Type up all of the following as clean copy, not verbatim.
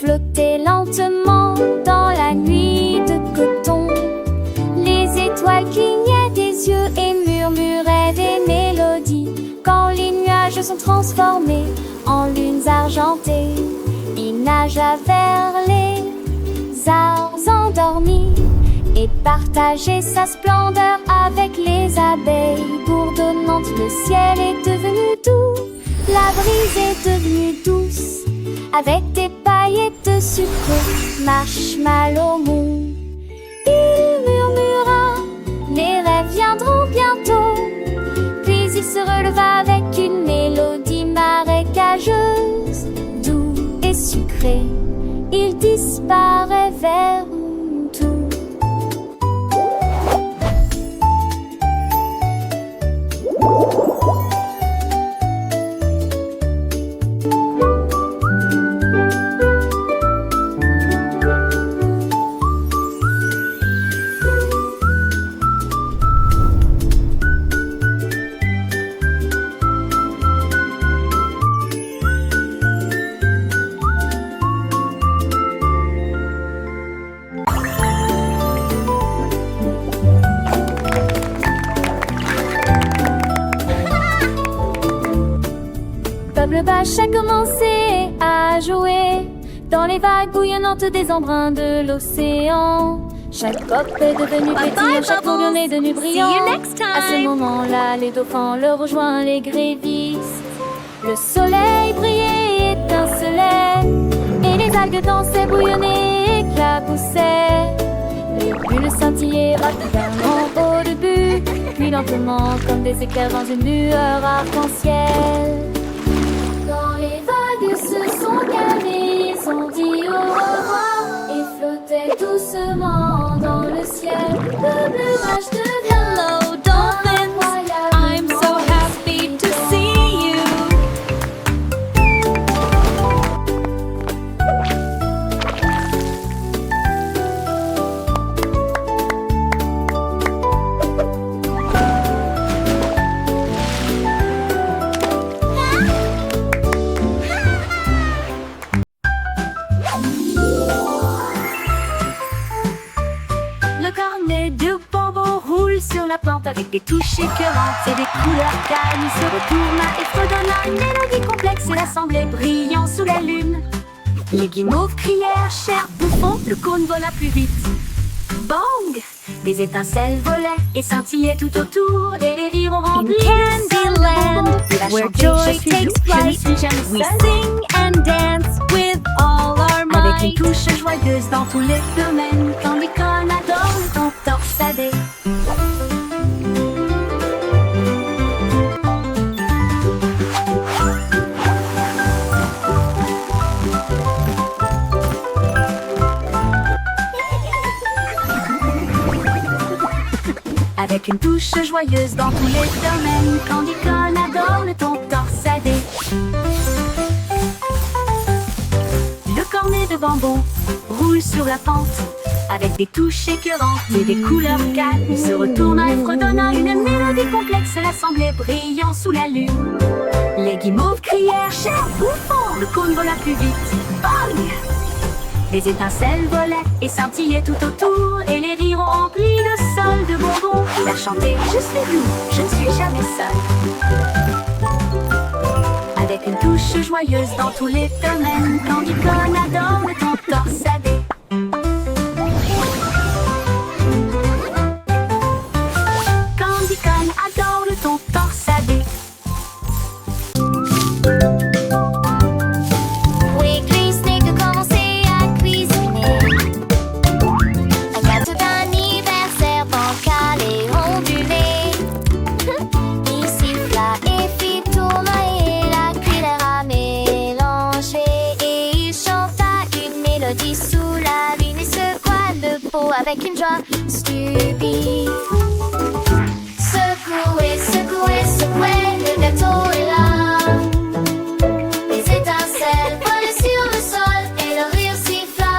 flottait lentement dans la nuit de coton. Les étoiles clignaient des yeux et murmuraient des mélodies. Quand les nuages sont transformés en lunes argentées, il nagea vers les arbres endormis et partageait sa splendeur avec les abeilles bourdonnantes. Le ciel est devenu doux, la brise est devenue douce, avec des paillettes de sucre, marshmallow mou. Il murmura, les rêves viendront bientôt. Puis il se releva avec une mélodie marécageuse, doux et sucré. Il disparaît vers tout. Le bâche a commencé à jouer dans les vagues bouillonnantes des embruns de l'océan. Chaque pop est devenu pétillant, chaque tourbillon est devenu brillant. À ce moment-là, les dauphins le rejoignent, les grévisses. Le soleil brillait, étincelait, et les algues dansaient, bouillonnaient, éclaboussaient. Les bulles scintillaient rapidement au début, puis lentement comme des éclairs dans une lueur arc-en-ciel. Quand les vagues se sont calmées, ils ont dit au revoir et flottaient doucement dans le ciel. Le plumage devient Hello, dolphins. I'm so happy to see you. Le cornet de bonbons roule sur la pente avec des touches écœurantes et des couleurs calmes. Il se retourna et fredonna une mélodie complexe et l'assemblée brillant sous la lune. Les guimauves crièrent, cher bouffon, le cône vola plus vite. Bang! Des étincelles volaient et scintillaient tout autour et les rires ont rempli In Candyland, where joy takes flight, we sing and dance with all our avec une might. touche joyeuse dans tous les domaines. Candy Corn adore le ton torsadé. Avec une touche joyeuse dans tous les domaines, Candy Corn adore le ton torsadé. Le cornet de bonbons roule sur la pente avec des touches écœurantes et des couleurs calmes. Il se retourna et fredonna une mélodie complexe, l'assemblée brillant sous la lune. Les guimauves crièrent, cher bouffon, le cône vola plus vite. Bang! Des étincelles volaient et scintillaient tout autour, et les rires ont rempli le sol de bonbons. Il a chanté, je suis doux, je ne suis jamais seul. Avec une touche joyeuse dans tous les domaines, Candy Corn adore le ton torsadé. Candy Corn adore le ton torsadé. Weekly Snake a commencé à cuisiner un gâteau d'anniversaire bancal et ondulé. Il siffla et fit tournoyer la cuillère à mélanger, et il chanta une mélodie sous la lune et secoua le pot avec une joie stupide. Secouez, secouez, secouez, le gâteau est là. Les étincelles volaient sur le sol et le rire siffla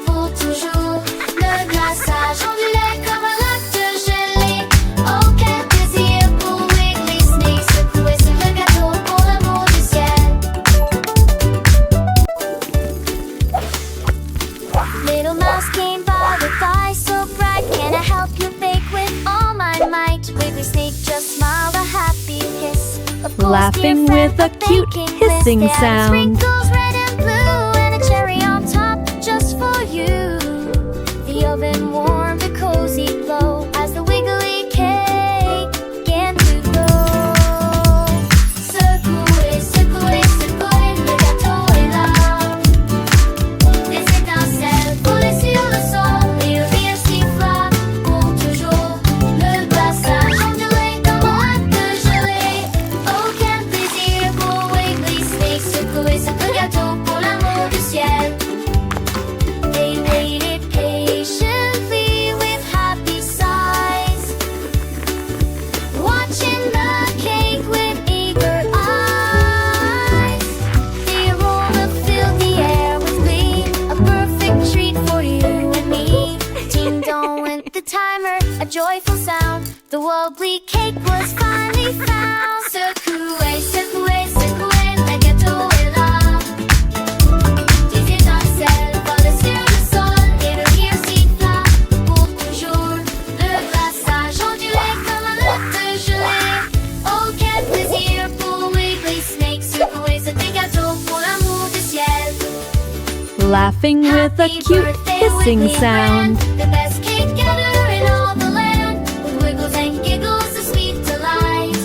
pour toujours. Le glaçage ondulait comme un lac de gelée. Oh, quel plaisir pour Wiggly Snake. Secouer sur le gâteau pour l'amour du ciel. laughing dear with a friend, cute baking hissing list, and sound. sprinkles red and blue, and a cherry on top just for you. The oven warmed a cozy glow as the wiggly cake began to glow. Secouez, secouez, secouez, le gâteau est là. Des étincelles volées sur le sol et le rire siffla pour toujours. Le glaçage ondulé comme un lac de gelée. Oh, quel plaisir pour Wiggly Snake. Secouez ce gâteau pour l'amour du ciel. They waited patiently with happy sighs, watching the cake with eager eyes. The aroma filled the air with glee, a perfect treat for you and me. Ding dong went the timer, a joyful sound. The wobbly cake was finally found. Secouez, secouez, secouez, le gâteau est là. Des étincelles volent sur le sol et le rire siffla pour toujours. Le glaçage ondulé comme un lac de gelée. Oh, quel plaisir pour Wiggly Snake. Secouer ce gâteau pour l'amour du ciel. Laughing with a Happy cute birthday, hissing Wiggly sound. friend. The best cake gatherer in all the land. With wiggles and giggles, a sweet delight.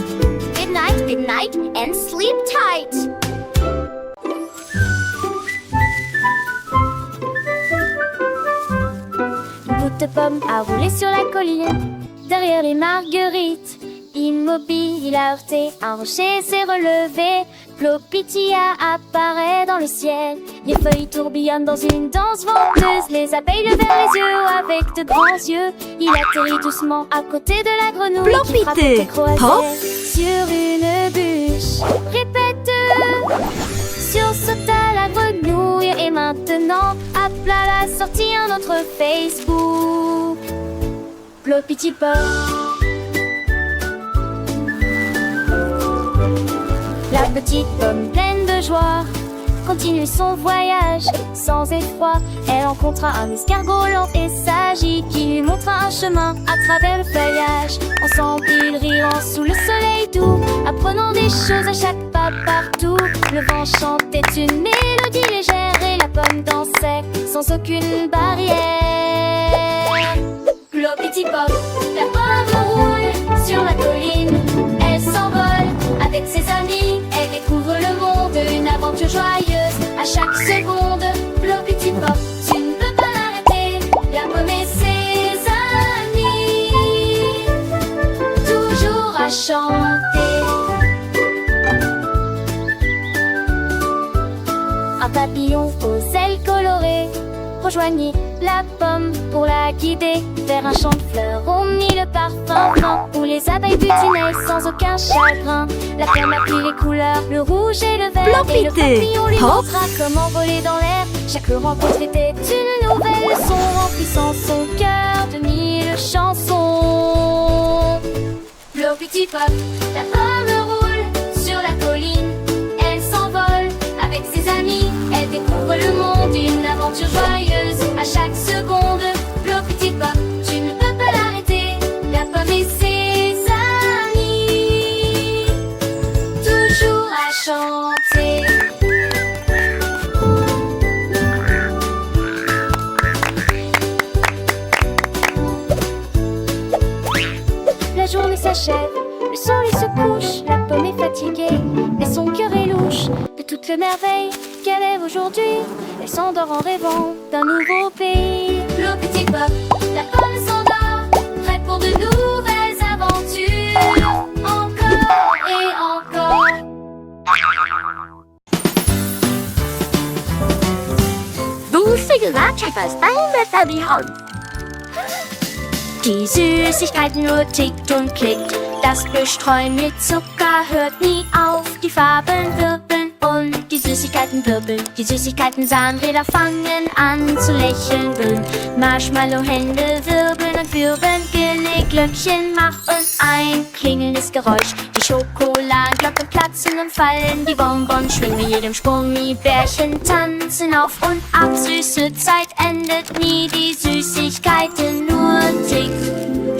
Good night, good night, and sleep tight. Une bout de pomme a roulé sur la colline. Derrière les marguerites, immobile, il a heurté, un rocher s'est relevé. Plopitia apparaît dans le ciel. Les feuilles tourbillonnent dans une danse venteuse. Les abeilles levèrent les yeux avec de grands yeux. Il atterrit doucement à côté de la grenouille qui frappe Plopité, des croisées hop. sur une bûche. Répète. Sursauta la grenouille et maintenant à plat la sortie un autre Facebook. Plopiti pop. La petite pomme pleine de joie continue son voyage sans effroi. Elle rencontra un escargot lent et sage qui lui montra un chemin à travers le feuillage. Ensemble ils riront sous le soleil doux, apprenant des choses à chaque pas partout. Le vent chantait une mélodie légère et la pomme dansait sans aucune barrière. Plopiti pop, la pomme roule sur la colline. Elle s'envole avec ses amis. Elle découvre le monde, une aventure joyeuse à chaque seconde. Plopiti pop, tu ne peux pas l'arrêter. La pomme et ses amis, toujours à chanter. Un papillon aux ailes colorées rejoignit la pomme pour la guider vers un champ de fleurs. On mit le parfum fin où les abeilles butinaient sans aucun chagrin. La pomme apprit les couleurs, le rouge et le vert. Et le papillon lui Hop. montra comment voler dans l'air. Chaque rencontre était une nouvelle leçon, remplissant son cœur de mille chansons. Plopiti pop, la pomme roule sur la colline. Elle s'envole avec ses amis. Elle découvre le monde, une aventure joyeuse à chaque seconde. Plopiti pop, tu ne peux pas l'arrêter. La pomme et ses amis, toujours à chanter. La journée s'achève, le soleil se couche, la pomme est fatiguée, mais son cœur est louche de toutes les merveilles qu'elle rêve aujourd'hui. Elle s'endort en rêvant d'un nouveau pays. Plopiti pop, la pomme s'endort, prête pour de nouvelles aventures. Encore et encore. Du Süßigkeiten Babyhund. Die Süßigkeiten nur tickt und klickt. Das Bestreuen mit Zucker hört nie auf. Die Farben wirbeln und die Süßigkeiten wirbeln. Die Süßigkeiten Zahnräder fangen an zu lächeln. Böen. Marshmallow-Hände wirbeln und wirbeln. Glöckchen machen ein klingelndes Geräusch. Die Schokoladenglocken platzen und fallen. Die Bonbons schwingen mit jedem Sprung. Die Bärchen tanzen auf und ab. Süße Zeit endet nie. Die Süßigkeiten nur ticken.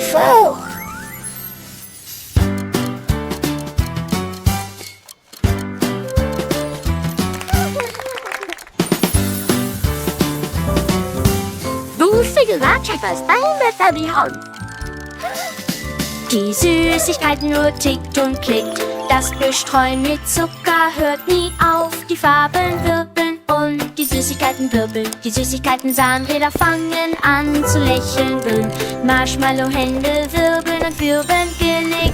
lustige Ratschläge aus deinem Wetterbehauen. Die Süßigkeitenuhr tickt und klickt. Das Bestreuen mit Zucker hört nie auf. Die Farben wirbeln und die Süßigkeiten wirbeln. Die Süßigkeiten-Zahnräder fangen an zu lächeln. Marshmallow-Hände wirbeln und wirbeln.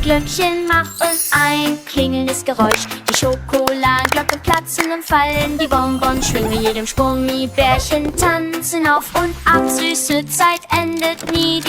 Glöckchen machen ein klingelndes Geräusch. Die Schokoladenglocken platzen und fallen. Die Bonbons schwingen mit jedem Sprung. Die Bärchen tanzen auf und ab. Süße Zeit endet nie.